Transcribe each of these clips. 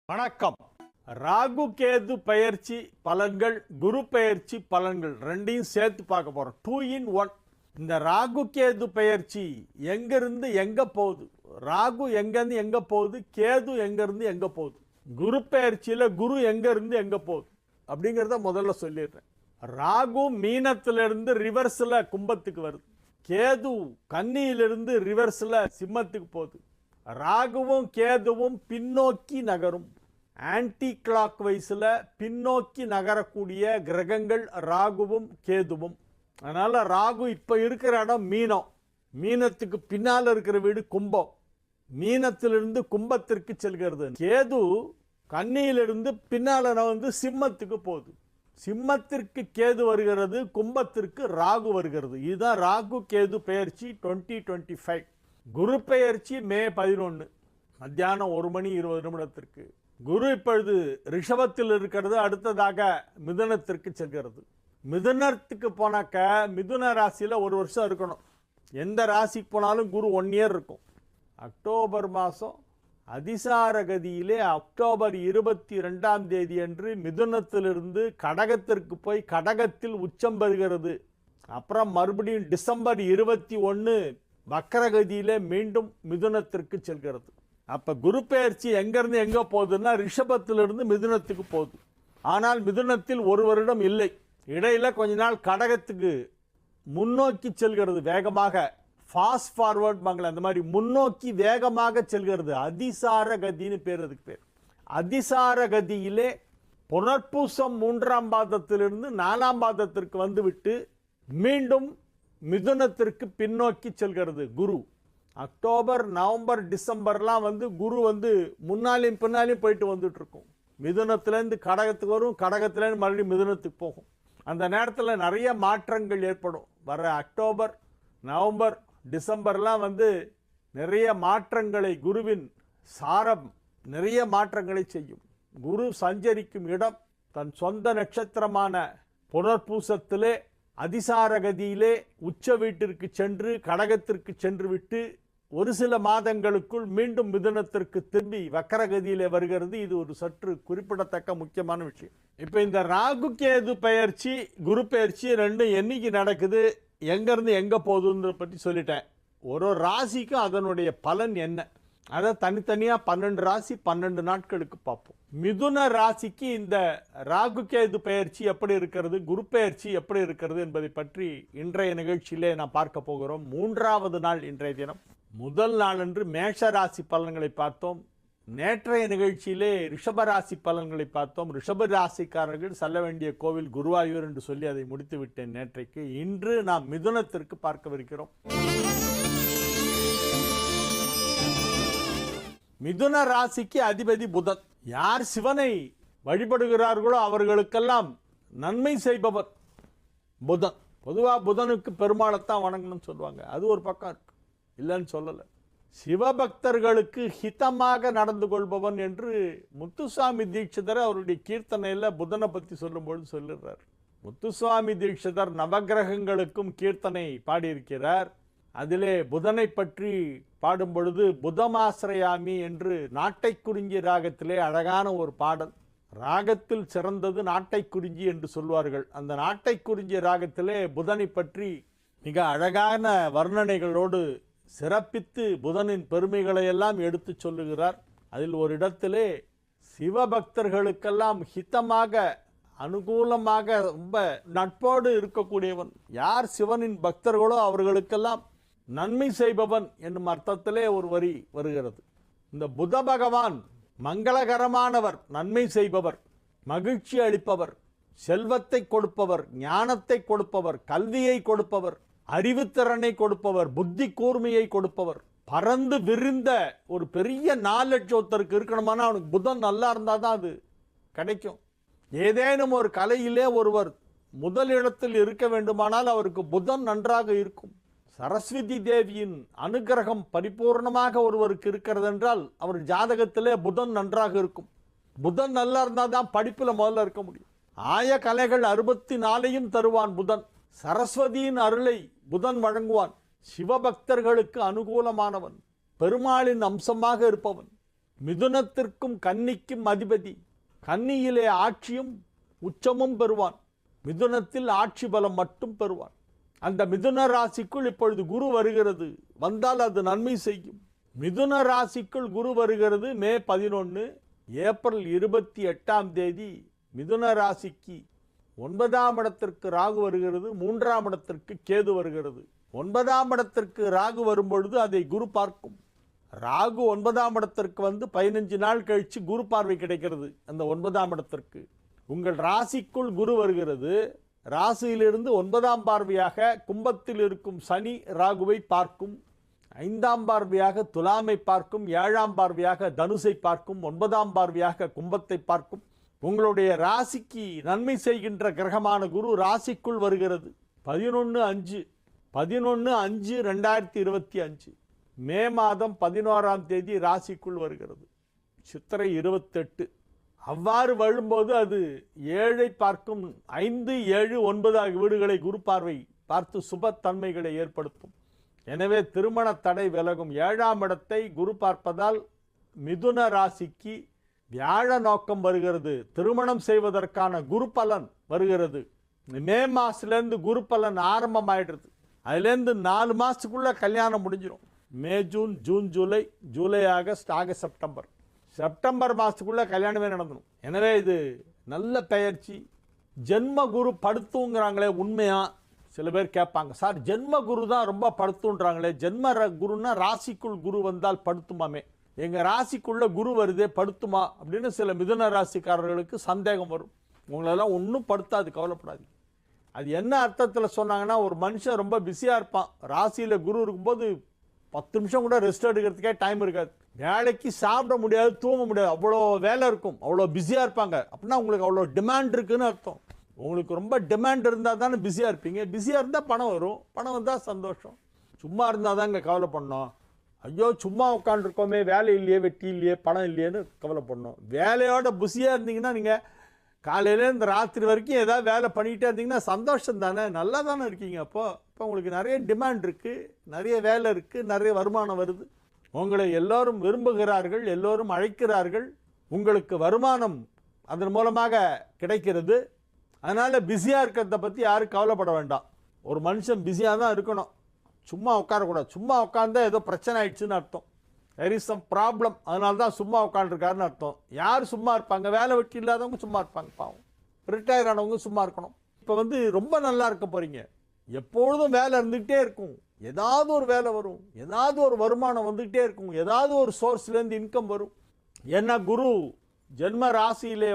வணக்கம். ராகு கேது பெயர்ச்சி பலன்கள், குரு பெயர்ச்சி பலன்கள் ரெண்டையும் சேர்த்து பார்க்க போறோம். 2 in 1. இந்த ராகு கேது பெயர்ச்சி எங்கிருந்து எங்க போகுது, ராகு எங்கிருந்து எங்க போகுது, கேது எங்கிருந்து எங்க போகுது, குரு பெயர்ச்சியில குரு எங்க இருந்து எங்க போகுது அப்படிங்கிறத முதல்ல சொல்லிடுறேன். ராகு மீனத்திலிருந்து ரிவர்ஸ்ல கும்பத்துக்கு வருது, கேது கன்னியிலிருந்து ரிவர்ஸ்ல சிம்மத்துக்கு போகுது. ராகுவும் கேதுவும் பின்னோக்கி நகரும், ஆன்டி கிளாக் வைஸில் பின்னோக்கி நகரக்கூடிய கிரகங்கள் ராகுவும் கேதுவும். அதனால ராகு இப்போ இருக்கிற இடம் மீனம், மீனத்துக்கு பின்னால் இருக்கிற வீடு கும்பம், மீனத்திலிருந்து கும்பத்திற்கு செல்கிறது. கேது கன்னியிலிருந்து பின்னால் வந்து சிம்மத்துக்கு போகுது, சிம்மத்திற்கு கேது வருகிறது, கும்பத்திற்கு ராகு வருகிறது. இதுதான் ராகு கேது பெயர்ச்சி 2025. குரு பெயர்ச்சி மே 11 மத்தியானம் 1:20 குரு இப்பொழுது ரிஷபத்தில் இருக்கிறது, அடுத்ததாக மிதுனத்திற்கு செல்கிறது. மிதுனத்துக்கு போனாக்க மிதுன ராசியில் ஒரு வருஷம் இருக்கணும். எந்த ராசிக்கு போனாலும் குரு 1 year இருக்கும். அக்டோபர் மாதம் அதிசார கதியிலே அக்டோபர் 22ஆம் தேதி அன்று மிதுனத்திலிருந்து கடகத்திற்கு போய் கடகத்தில் உச்சம் பெறுகிறது. அப்புறம் மறுபடியும் டிசம்பர் 21 வக்கரகதியிலே மீண்டும் மிதுனத்திற்கு செல்கிறது. அப்ப குரு பெயர்ச்சி எங்கிருந்து எங்க போகுதுன்னா ரிஷபத்திலிருந்து மிதுனத்துக்கு போகுது. ஆனால் மிதுனத்தில் ஒரு வருடம் இல்லை, இடையில கொஞ்ச நாள் கடகத்துக்கு முன்னோக்கி செல்கிறது வேகமாக. ஃபாஸ்ட் ஃபார்வர்ட் மங்கள அந்த மாதிரி முன்னோக்கி வேகமாக செல்கிறது. அதிசார கதின்னு பேர், அதுக்கு பேர் அதிசார கதியிலே புனர்பூசம் 3ஆம் பாதத்திலிருந்து 4ஆம் பாதத்திற்கு வந்துவிட்டு மீண்டும் மிதுனத்திற்கு பின்னோக்கி செல்கிறது குரு. அக்டோபர் நவம்பர் டிசம்பர்லாம் வந்து குரு வந்து முன்னாலையும் பின்னாலையும் போயிட்டு வந்துட்டு இருக்கும். மிதுனத்திலேருந்து கடகத்துக்கு வரும், கடகத்திலேருந்து மறுபடியும் மிதுனத்துக்கு போகும். அந்த நேரத்தில் நிறைய மாற்றங்கள் ஏற்படும். வர அக்டோபர் நவம்பர் டிசம்பர்லாம் வந்து நிறைய மாற்றங்களை, குருவின் சாரம் நிறைய மாற்றங்களை செய்யும். குரு சஞ்சரிக்கும் இடம் தன் சொந்த நட்சத்திரமான புனர்பூசத்திலே அதிசாரகதியிலே உச்ச வீட்டிற்கு சென்று கடகத்திற்கு சென்று விட்டு ஒரு சில மாதங்களுக்குள் மீண்டும் மிதுனத்திற்கு திரும்பி வக்கரகதியிலே வருகிறது. இது ஒரு சற்று குறிப்பிடத்தக்க முக்கியமான விஷயம். இப்போ இந்த ராகு கேது பெயர்ச்சி குரு பெயர்ச்சி ரெண்டும் என்னைக்கு நடக்குது, எங்கிருந்து எங்க போகுதுன்னு பற்றி சொல்லிட்டேன். ஒரு ராசிக்கும் அதனுடைய பலன் என்ன, அதை தனித்தனியாக 12 ராசி 12 நாட்களுக்கு பார்ப்போம். மிதுன ராசிக்கு இந்த ராகு கேது பெயர்ச்சி எப்படி இருக்கிறது, குரு பெயர்ச்சி எப்படி இருக்கிறது என்பதை பற்றி இன்றைய நிகழ்ச்சியிலே நான் பார்க்க போகிறோம். 3வது நாள் இன்றைய தினம். முதல் நாளன்று மேஷ ராசி பலன்களை பார்த்தோம். நேற்றைய நிகழ்ச்சியிலே ரிஷபராசி பலன்களை பார்த்தோம். ரிஷப ராசிக்காரர்கள் செல்ல வேண்டிய கோவில் குருவாயூர் என்று சொல்லி அதை முடித்து விட்டேன் நேற்றைக்கு. இன்று நாம் மிதுனத்திற்கு பார்க்கவிருக்கிறோம். மிதுன ராசிக்கு அதிபதி புதன். யார் சிவனை வழிபடுகிறார்களோ அவர்களுக்கெல்லாம் நன்மை செய்பவர் புதன். பொதுவாக புதனுக்கு பெருமாளைத்தான் வணங்கணும்னு சொல்லுவாங்க, அது ஒரு பக்கம் இருக்கு, இல்லைன்னு சொல்லலை. சிவபக்தர்களுக்கு ஹிதமாக நடந்து கொள்பவன் என்று முத்துசுவாமி தீட்சிதர் அவருடைய கீர்த்தனையில் புதனை பற்றி சொல்லும்பொழுது சொல்லுறார். முத்துசுவாமி தீட்சிதர் நவகிரகங்களுக்கும் கீர்த்தனை பாடியிருக்கிறார். அதிலே புதனை பற்றி பாடும் பொழுது புதமாசிரயாமி என்று நாட்டைக்குறிஞ்சி ராகத்திலே அழகான ஒரு பாடல். ராகத்தில் சிறந்தது நாட்டைக்குறிஞ்சி என்று சொல்வார்கள். அந்த நாட்டைக்குறிஞ்சி ராகத்திலே புதனை பற்றி மிக அழகான வர்ணனைகளோடு சிறப்பித்து புதனின் பெருமைகளை எல்லாம் எடுத்து சொல்லுகிறார். அதில் ஒரு இடத்திலே சிவபக்தர்களுக்கெல்லாம் ஹிதமாக அனுகூலமாக ரொம்ப நட்போடு இருக்கக்கூடியவன், யார் சிவனின் பக்தர்களோ அவர்களுக்கெல்லாம் நன்மை செய்பவன் என்னும் அர்த்தத்திலே ஒரு வரி வருகிறது. இந்த புத பகவான் மங்களகரமானவர், நன்மை செய்பவர், மகிழ்ச்சி அளிப்பவர், செல்வத்தை கொடுப்பவர், ஞானத்தை கொடுப்பவர், கல்வியை கொடுப்பவர், அறிவுத்திறனை கொடுப்பவர், புத்தி கூர்மையை கொடுப்பவர், பறந்து விரிந்த ஒரு பெரிய நாலெட்ஜ் ஒருத்தருக்கு இருக்கணுமானா அவனுக்கு புதன் நல்லா இருந்தால் தான் அது கிடைக்கும். ஏதேனும் ஒரு கலையிலே ஒருவர் முதல் இடத்தில் இருக்க வேண்டுமானால் அவருக்கு புதன் நன்றாக இருக்கும். சரஸ்வதி தேவியின் அனுகிரகம் பரிபூர்ணமாக ஒருவருக்கு இருக்கிறது என்றால் அவர் ஜாதகத்திலே புதன் நன்றாக இருக்கும். புதன் நல்லா இருந்தால் தான் படிப்பில் முதல்ல இருக்க முடியும். ஆய கலைகள் 64 தருவான் புதன். சரஸ்வதியின் அருளை புதன் வழங்குவான். சிவபக்தர்களுக்கு அனுகூலமானவன், பெருமாளின் அம்சமாக இருப்பவன், மிதுனத்திற்கும் கன்னிக்கும் அதிபதி. கன்னியிலே ஆட்சியும் உச்சமும் பெறுவான், மிதுனத்தில் ஆட்சி பலம் மட்டும் பெறுவான். அந்த மிதுன ராசிக்குள் இப்பொழுது குரு வருகிறது, வந்தால் அது நன்மை செய்யும். மிதுன ராசிக்குள் குரு வருகிறது மே 11. ஏப்ரல் 28ஆம் தேதி மிதுன ராசிக்கு 9ஆம் இடத்திற்கு ராகு வருகிறது, 3ஆம் இடத்திற்கு கேது வருகிறது. 9ஆம் இடத்திற்கு ராகு வரும்பொழுது அதை குரு பார்க்கும். ராகு 9ஆம் இடத்திற்கு வந்து 15 நாள் கழிச்சு குரு பார்வை கிடைக்கிறது. அந்த 9ஆம் இடத்திற்கு உங்கள் ராசிக்குள் குரு வருகிறது. ராசியிலிருந்து 9ஆம் பார்வையாக கும்பத்தில் இருக்கும் சனி ராகுவை பார்க்கும். 5ஆம் பார்வையாக துலாமை பார்க்கும். 7ஆம் பார்வையாக தனுசை பார்க்கும். 9ஆம் பார்வையாக கும்பத்தை பார்க்கும். உங்களுடைய ராசிக்கு நன்மை செய்கின்ற கிரகமான குரு ராசிக்குள் வருகிறது 11/5/2025 மே மாதம் 11ஆம் தேதி ராசிக்குள் வருகிறது. சித்திரை 28. அவ்வாறு வரும்போது அது 7ஐ பார்க்கும். 5, 7, 9 ஆகிய வீடுகளை குரு பார்வை பார்த்து சுபத்தன்மைகளை ஏற்படுத்தும். எனவே திருமண தடை விலகும். 7ஆம் இடத்தை குரு பார்ப்பதால் மிதுன ராசிக்கு வியாழ நோக்கம் வருகிறது. திருமணம் செய்வதற்கான குரு பலன் வருகிறது. மே மாசத்துலேருந்து குரு பலன் ஆரம்பமாயிடுறது. அதுலேருந்து 4 மாதத்துக்குள்ளே கல்யாணம் முடிஞ்சிடும். May, June, July, July, August, September. September மாதத்துக்குள்ளே கல்யாணமே நடந்துடும். எனவே இது நல்ல பெயர்ச்சி. ஜென்ம குரு படுத்துங்கிறாங்களே, உண்மையா? சில பேர் கேட்பாங்க, சார் ஜென்ம குரு தான் ரொம்ப படுத்துன்றாங்களே, ஜென்ம குருன்னா ராசிக்குள் குரு வந்தால் படுத்துமாமே, எங்கள் ராசிக்குள்ளே குரு வருதே படுத்துமா அப்படின்னு சில மிதுன ராசிக்காரர்களுக்கு சந்தேகம் வரும். உங்களெல்லாம் ஒன்றும் படுத்தாது, கவலைப்படாது. அது என்ன அர்த்தத்தில் சொன்னாங்கன்னா, ஒரு மனுஷன் ரொம்ப பிஸியாக இருப்பான், ராசியில் குரு இருக்கும்போது 10 நிமிஷம் கூட ரெஸ்ட் எடுக்கிறதுக்கே டைம் இருக்காது, வேலைக்கு சாப்பிட முடியாது, தூங்க முடியாது, அவ்வளோ வேலை இருக்கும், அவ்வளோ பிஸியாக இருப்பாங்க. அப்படின்னா உங்களுக்கு அவ்வளோ டிமாண்ட் இருக்குன்னு அர்த்தம். உங்களுக்கு ரொம்ப டிமாண்ட் இருந்தால் தானே பிஸியாக இருப்பீங்க. பிஸியாக இருந்தால் பணம் வரும், பணம் வந்தால் சந்தோஷம். சும்மா இருந்தால் தான் இங்கே கவலை பண்ணோம். ஐயோ சும்மா உட்காந்துருக்கோமே, வேலை இல்லையே, வெட்டி இல்லையே, பணம் இல்லையேன்னு கவலை பண்ணோம். வேலையோட பிஸியாக இருந்தீங்கன்னா நீங்கள் காலையில் இந்த ராத்திரி வரைக்கும் ஏதாவது வேலை பண்ணிக்கிட்டே இருந்தீங்கன்னா சந்தோஷம் தானே, நல்லா தானே இருக்கீங்க. அப்போ உங்களுக்கு நிறைய டிமாண்ட் இருக்குது, நிறைய வேலை இருக்குது, நிறைய வருமானம் வருது, உங்களை எல்லோரும் விரும்புகிறார்கள், எல்லோரும் அழைக்கிறார்கள், உங்களுக்கு வருமானம் அதன் மூலமாக கிடைக்கிறது. அதனால் பிஸியாக இருக்கிறத பற்றி யாரும் கவலைப்பட வேண்டாம். ஒரு மனுஷன் பிஸியாக தான் இருக்கணும், சும்மா உட்காரக்கூடாது. சும்மா உட்காந்தா ஏதோ பிரச்சனை ஆயிடுச்சுன்னு அர்த்தம், there is some problem, அதனால தான் சும்மா உட்காந்துருக்காருன்னு அர்த்தம். யார் சும்மா இருப்பாங்க? வேலை வெட்டி இல்லாதவங்க சும்மா இருப்பாங்க, பாவம். ரிட்டையர் ஆனவங்க சும்மா இருக்கணும். இப்போ ரொம்ப நல்லா இருக்க போகிறீங்க, எப்பொழுதும் வேலை இருந்துக்கிட்டே இருக்கும், ஏதாவது ஒரு வேலை வரும், ஏதாவது ஒரு வருமானம் வந்துக்கிட்டே இருக்கும், ஏதாவது ஒரு சோர்ஸ்லேருந்து இன்கம் வரும். ஏன்னா குரு ஜென்ம ராசியிலே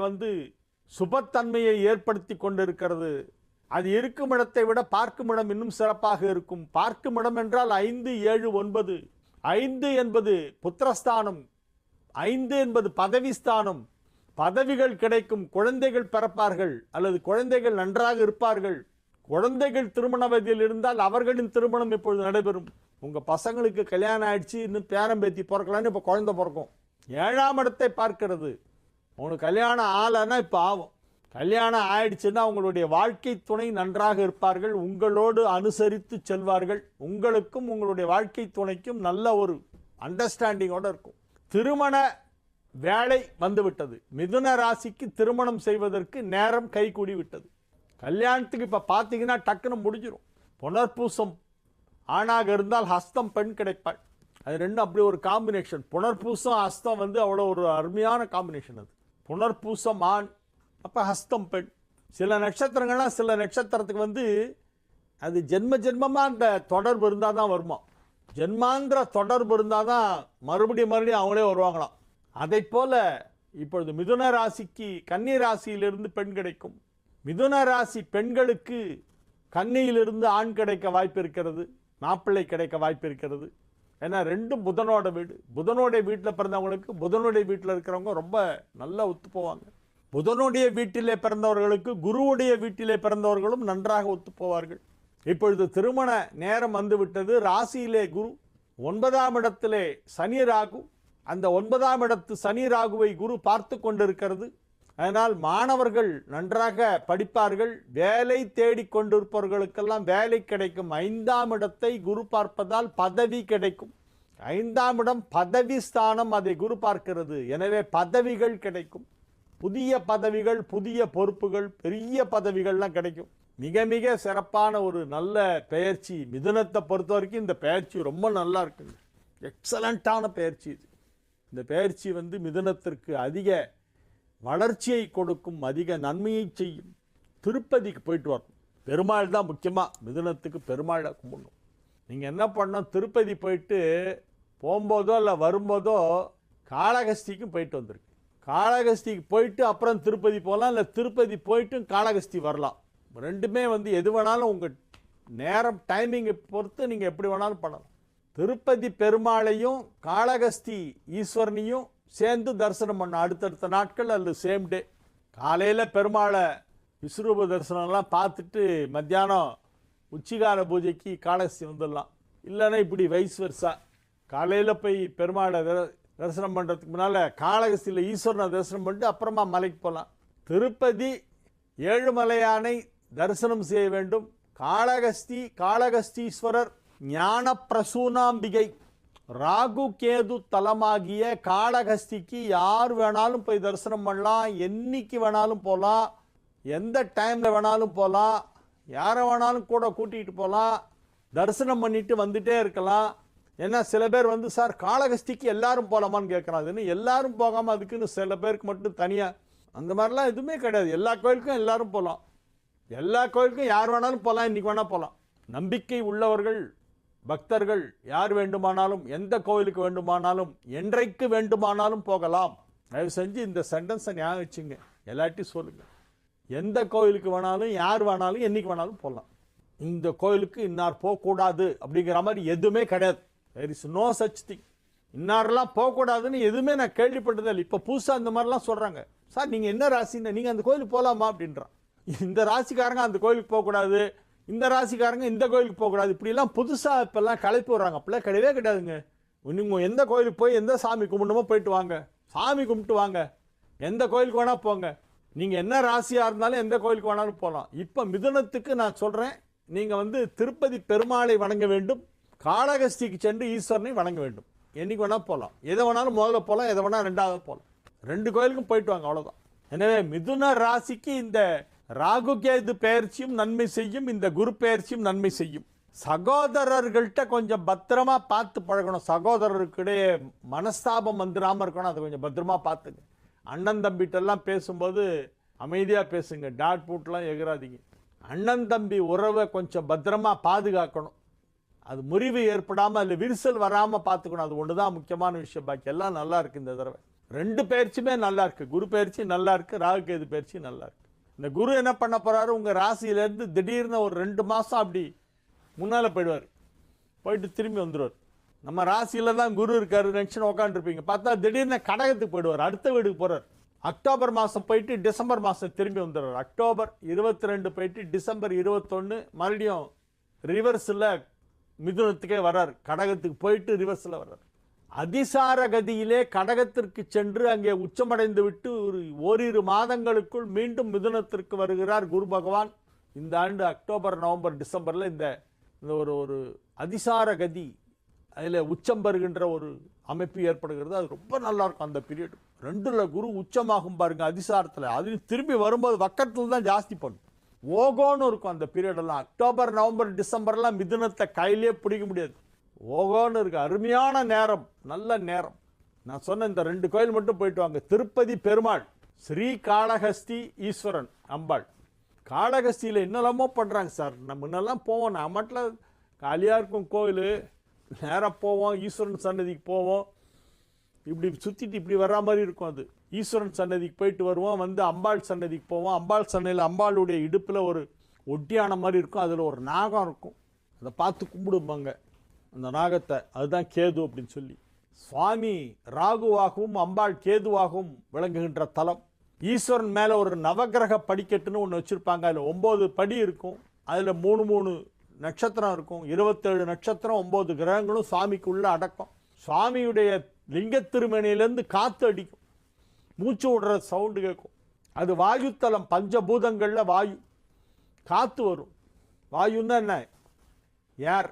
சுபத்தன்மையை ஏற்படுத்தி கொண்டிருக்கிறது. அது இருக்கும் இடத்தை விட பார்க்கும் இடம் இன்னும் சிறப்பாக இருக்கும். பார்க்கும் இடம் என்றால் 5, 7, 9. 5 என்பது புத்திரஸ்தானம், 5 என்பது பதவிஸ்தானம். பதவிகள் கிடைக்கும், குழந்தைகள் பிறப்பார்கள், அல்லது குழந்தைகள் நன்றாக இருப்பார்கள். குழந்தைகள் திருமண வயதில் இருந்தால் அவர்களின் திருமணம் இப்பொழுது நடைபெறும். உங்கள் பசங்களுக்கு கல்யாணம் ஆயிடுச்சு, இன்னும் பேரம்பேத்தி பிறக்கலான்னு இப்போ குழந்தை பிறக்கும். 7ஆம் இடத்தை பார்க்கிறது. உங்களுக்கு கல்யாணம் ஆகலைன்னா இப்போ ஆகும். கல்யாணம் ஆயிடுச்சுன்னா உங்களுடைய வாழ்க்கை துணை நன்றாக இருப்பார்கள், உங்களோடு அனுசரித்து செல்வார்கள். உங்களுக்கும் உங்களுடைய வாழ்க்கை துணைக்கும் நல்ல ஒரு அண்டர்ஸ்டாண்டிங்கோடு இருக்கும். திருமண வேலை வந்துவிட்டது. மிதுன ராசிக்கு திருமணம் செய்வதற்கு நேரம் கைகூடி விட்டது. கல்யாணத்துக்கு இப்போ பார்த்தீங்கன்னா டக்குன்னு முடிஞ்சிடும். புனர்பூசம் ஆணாக இருந்தால் ஹஸ்தம் பெண் கிடைப்பாள். அது ரெண்டும் அப்படி ஒரு காம்பினேஷன். புனர்பூசம் ஹஸ்தம் அவ்வளோ ஒரு அருமையான காம்பினேஷன். அது புனர்பூசம் ஆண், அப்போ ஹஸ்தம் பெண். சில நட்சத்திரங்கள்லாம் சில நட்சத்திரத்துக்கு அது ஜென்ம ஜென்மமாக அந்த தொடர்பு இருந்தால் தான் வருமா, ஜென்மாந்திர தொடர்பு இருந்தால் தான் மறுபடியும் அவங்களே வருவாங்களாம். அதை போல் இப்பொழுது மிதுன ராசிக்கு கன்னி ராசியிலிருந்து பெண் கிடைக்கும். மிதுன ராசி பெண்களுக்கு கன்னியிலிருந்து ஆண் கிடைக்க வாய்ப்பு இருக்கிறது, மாப்பிள்ளை கிடைக்க வாய்ப்பு இருக்கிறது. ஏன்னா ரெண்டும் புதனோட வீடு. புதனுடைய வீட்டில் பிறந்தவங்களுக்கு புதனுடைய வீட்டில் இருக்கிறவங்க ரொம்ப நல்லா ஒத்து போவாங்க. புதனுடைய வீட்டிலே பிறந்தவர்களுக்கு குருவுடைய வீட்டிலே பிறந்தவர்களும் நன்றாக ஒத்து போவார்கள். இப்பொழுது திருமண நேரம் வந்துவிட்டது. ராசியிலே குரு, 9ஆம் இடத்திலே சனி ராகு. அந்த 9ஆம் இடத்து சனி ராகுவை குரு பார்த்து கொண்டிருக்கிறது. அதனால் மாணவர்கள் நன்றாக படிப்பார்கள். வேலை தேடிக்கொண்டிருப்பவர்களுக்கெல்லாம் வேலை கிடைக்கும். 5ஆம் இடத்தை குரு பார்ப்பதால் பதவி கிடைக்கும். 5ஆம் இடம் பதவி ஸ்தானம், அதை குரு பார்க்கிறது. எனவே பதவிகள் கிடைக்கும், புதிய பதவிகள், புதிய பொறுப்புகள், பெரிய பதவிகள்லாம் கிடைக்கும். மிக மிக சிறப்பான ஒரு நல்ல பெயர்ச்சி. மிதுனத்தை பொறுத்த வரைக்கும் இந்த பெயர்ச்சி ரொம்ப நல்லா இருக்குங்க. எக்ஸலண்ட்டான பெயர்ச்சி இது. இந்த பெயர்ச்சி மிதுனத்திற்கு அதிக வளர்ச்சியை கொடுக்கும், அதிக நன்மையை செய்யும். திருப்பதிக்கு போயிட்டு வரணும். பெருமாள் தான் முக்கியமாக மிதுனத்துக்கு பெருமாளை கும்பிடணும். நீங்கள் என்ன பண்ணணும், திருப்பதி போயிட்டு போகும்போதோ இல்லை வரும்போதோ காளகஸ்திக்கும் போயிட்டு வந்துருக்கு. காளகஸ்திக்கு போயிட்டு அப்புறம் திருப்பதி போகலாம், இல்லை திருப்பதி போயிட்டும் காளகஸ்தி வரலாம். ரெண்டுமே எது வேணாலும் உங்கள் நேரம் டைமிங்கை பொறுத்து நீங்கள் எப்படி வேணாலும் பண்ணலாம். திருப்பதி பெருமாளையும் காளகஸ்தி ஈஸ்வரனையும் சேர்ந்து தரிசனம் பண்ண அடுத்தடுத்த நாட்கள் அல்லது சேம் டே. காலையில் பெருமாளை விஸ்வரூப தரிசனம்லாம் பார்த்துட்டு மத்தியானம் உச்சிகால பூஜைக்கு காளகஸ்தி வந்துடலாம். இல்லைன்னா இப்படி வயசு வருஷா காலையில் போய் பெருமாளை தரிசனம் பண்ணுறதுக்கு முன்னால் காளகஸ்தியில் ஈஸ்வரனை தரிசனம் பண்ணிட்டு அப்புறமா மலைக்கு போகலாம். திருப்பதி ஏழுமலையானை தரிசனம் செய்ய வேண்டும். காளகஸ்தீஸ்வரர் ஞான பிரசூனாம்பிகை ராகு கேது தலமாகிய காளகஸ்திக்கு யார் வேணாலும் போய் தரிசனம் பண்ணலாம். என்னைக்கு வேணாலும் போகலாம், எந்த டைமில் வேணாலும் போகலாம், யாரை வேணாலும் கூட கூட்டிகிட்டு போகலாம், தரிசனம் பண்ணிட்டு வந்துட்டே இருக்கலாம். ஏன்னா சில பேர் சார் காளகஸ்திக்கு எல்லாரும் போகலாமான்னு கேட்குறாங்க. எல்லாரும் போகாமல் அதுக்குன்னு சில பேருக்கு மட்டும் தனியாக அந்த மாதிரிலாம் எதுவுமே கிடையாது. எல்லா கோயிலுக்கும் எல்லாரும் போகலாம், எல்லா கோயிலுக்கும் யார் வேணாலும் போகலாம், இன்றைக்கி வேணால் போகலாம். நம்பிக்கை உள்ளவர்கள் பக்தர்கள் யார் வேண்டுமானாலும் எந்த கோயிலுக்கு வேண்டுமானாலும் என்றைக்கு வேண்டுமானாலும் போகலாம். தயவு செஞ்சு இந்த சென்டென்ஸை ஞாபகம் வச்சுங்க, எல்லாத்தையும் சொல்லுங்கள். எந்த கோயிலுக்கு வேணாலும் யார் வேணாலும் என்றைக்கு வேணாலும் போகலாம். இந்த கோயிலுக்கு இன்னார் போகக்கூடாது அப்படிங்கிற மாதிரி எதுவுமே கிடையாது. There is no such thing. இன்னாரெல்லாம் போகக்கூடாதுன்னு எதுவுமே நான் கேள்விப்பட்டதே இல்லை. இப்போ புதுசாக இந்த மாதிரிலாம் சொல்கிறாங்க. சார் நீங்கள் என்ன ராசின்னு, நீங்கள் அந்த கோயிலுக்கு போகலாமா அப்படின்றான். இந்த ராசிக்காரங்க அந்த கோயிலுக்கு போகக்கூடாது, இந்த ராசிக்காரங்க இந்த கோயிலுக்கு போகக்கூடாது, இப்படிலாம் புதுசாக இப்போல்லாம் கலைப்பு வர்றாங்க. அப்படிலாம் கிடையவே கிடையாதுங்க. நீங்கள் எந்த கோயிலுக்கு போய் எந்த சாமி கும்பிடணுமோ போயிட்டு வாங்க, சாமி கும்பிட்டு வாங்க, எந்த கோயிலுக்கு வேணால் போங்க. நீங்கள் என்ன ராசியாக இருந்தாலும் எந்த கோயிலுக்கு வேணாலும் போகலாம். இப்போ மிதுனத்துக்கு நான் சொல்கிறேன், நீங்கள் திருப்பதி பெருமாளை வணங்க வேண்டும், காளகஸ்திக்கு சென்று ஈஸ்வரனை வணங்க வேண்டும். என்றைக்கு வேணால் போகலாம், எதை வேணாலும் முதல்ல போகலாம், எதை வேணால் ரெண்டாவது போகலாம். 2 கோயிலுக்கும் போயிட்டு வாங்க, அவ்வளோதான். எனவே மிதுன ராசிக்கு இந்த ராகு கேது பெயர்ச்சியும் நன்மை செய்யும், இந்த குரு பெயர்ச்சியும் நன்மை செய்யும். சகோதரர்கள்ட்ட கொஞ்சம் பத்திரமா பார்த்து பழகணும். சகோதரருக்கிடையே மனஸ்தாபம் வந்துடாமல் இருக்கணும், அதை கொஞ்சம் பத்திரமா பார்த்துங்க. அண்ணன் தம்பிகிட்டெல்லாம் பேசும்போது அமைதியாக பேசுங்க, டாட் பூட்லாம் எகிறாதீங்க. அண்ணன் தம்பி உறவை கொஞ்சம் பத்திரமா பாதுகாக்கணும். அது முறிவு ஏற்படாமல் அதில் விரிசல் வராமல் பார்த்துக்கணும். அது ஒன்று தான் முக்கியமான விஷயம். பாக்கி எல்லாம் நல்லா இருக்குது. இந்த தடவை 2 பயிற்சியுமே நல்லா இருக்குது. குரு பயிற்சி நல்லா இருக்குது, ராகு கேது பயிற்சி நல்லா இருக்குது. இந்த குரு என்ன பண்ண போகிறாரு, உங்கள் ராசியிலேருந்து திடீர்னு ஒரு 2 மாதம் அப்படி முன்னால் போயிடுவார், போயிட்டு திரும்பி வந்துடுவார். நம்ம ராசியில் தான் குரு இருக்காரு நினச்சின்னு உட்காந்துருப்பீங்க, பார்த்தா திடீர்னு கடகத்துக்கு போயிடுவார், அடுத்த வீடுக்கு போகிறார். அக்டோபர் மாதம் போயிட்டு டிசம்பர் மாதம் திரும்பி வந்துடுறார். அக்டோபர் 22 போயிட்டு டிசம்பர் 21 மறுபடியும் ரிவர்ஸில் மிதுனத்துக்கே வர்றார். கடகத்துக்கு போயிட்டு ரிவர்ஸில் வர்றார். அதிசார கதியிலே கடகத்திற்கு சென்று அங்கே உச்சமடைந்து விட்டு ஓரிரு மாதங்களுக்குள் மீண்டும் மிதுனத்திற்கு வருகிறார் குரு பகவான். இந்த ஆண்டு அக்டோபர் நவம்பர் டிசம்பரில் இந்த ஒரு அதிசார கதி அதில் உச்சம் பெறுகின்ற ஒரு அமைப்பு ஏற்படுகிறது. அது ரொம்ப நல்லா இருக்கும் அந்த பீரியட். 2ல் குரு உச்சமாகும் பாருங்க அதிசாரத்தில். அது திரும்பி வரும்போது வக்கரத்தில் தான் ஜாஸ்தி பண்ணும், ஓகோன்னு இருக்கும் அந்த பீரியடெல்லாம். அக்டோபர் நவம்பர் டிசம்பர்லாம் மிதுனத்தை கையிலே பிடிக்க முடியாது, ஓகோன்னு இருக்கு. அருமையான நேரம், நல்ல நேரம். நான் சொன்ன இந்த 2 கோயில் மட்டும் போயிட்டு வாங்க. திருப்பதி பெருமாள், ஸ்ரீ காளகஸ்தி ஈஸ்வரன் அம்பாள். காளகஸ்தியில் என்னெல்லாமோ பண்ணுறாங்க சார். நம்ம முன்னெல்லாம் போவோம், நான் மட்டும் காலியாக இருக்கும் கோயில், நேராக போவோம், ஈஸ்வரன் சன்னதிக்கு போவோம், இப்படி சுற்றிட்டு இப்படி வர்ற மாதிரி இருக்கும். அது ஈஸ்வரன் சன்னதிக்கு போயிட்டு வருவோம், அம்பாள் சன்னதிக்கு போவோம். அம்பாள் சன்னதியில் அம்பாளுடைய இடுப்பில் ஒரு ஒட்டியான மாதிரி இருக்கும், அதில் ஒரு நாகம் இருக்கும், அதை பார்த்து கும்பிடுவாங்க அந்த நாகத்தை. அதுதான் கேது அப்படின்னு சொல்லி. சுவாமி ராகுவாகவும் அம்பாள் கேதுவாகவும் விளங்குகின்ற தலம். ஈஸ்வரன் மேலே ஒரு நவகிரக படிக்கட்டுன்னு ஒன்று வச்சுருப்பாங்க. அதில் 9 படி இருக்கும், அதில் 3 நட்சத்திரம் இருக்கும். 27 நட்சத்திரம், 9 கிரகங்களும் சுவாமிக்குள்ளே அடக்கம். சுவாமியுடைய லிங்க திருமணியிலேருந்து காற்று அடிக்கும், மூச்சு விடுற சவுண்டு கேட்கும். அது வாயுத்தலம், பஞ்சபூதங்களில் வாயு, காற்று வரும். வாயுன்னா என்ன, ஏர்.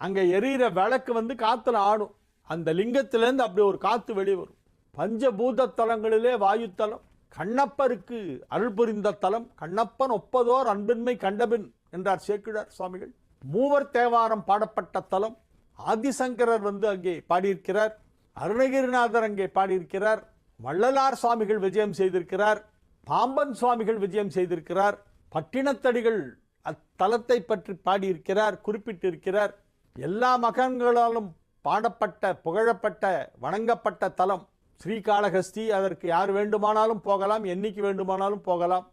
அங்கே எரியிற விளக்கு காற்றுல ஆடும். அந்த லிங்கத்திலேருந்து அப்படி ஒரு காத்து வெளிவரும். பஞ்சபூத தலங்களிலே வாயுத்தலம். கண்ணப்பருக்கு அருள் புரிந்த தலம். கண்ணப்பன் ஒப்பதோர் அன்பின்மை கண்டபின் என்றார் சேக்கிழார் சுவாமிகள். மூவர் தேவாரம் பாடப்பட்ட தலம். ஆதிசங்கரர் அங்கே பாடியிருக்கிறார். அருணகிரிநாதர் அங்கே பாடியிருக்கிறார். வள்ளலார் சுவாமிகள் விஜயம் செய்திருக்கிறார். பாம்பன் சுவாமிகள் விஜயம் செய்திருக்கிறார். பட்டினத்தடிகள் அத்தலத்தை பற்றி பாடியிருக்கிறார், குறிப்பிட்டிருக்கிறார். எல்லா மகன்களாலும் பாடப்பட்ட, புகழப்பட்ட, வணங்கப்பட்ட தலம் ஸ்ரீகாளஹஸ்தி. அதற்கு யார் வேண்டுமானாலும் போகலாம், என்னைக்கு வேண்டுமானாலும் போகலாம்,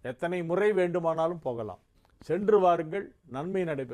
எத்தனை முறை வேண்டுமானாலும் போகலாம். சென்று வாருங்கள், நன்மை நடைபெறும்.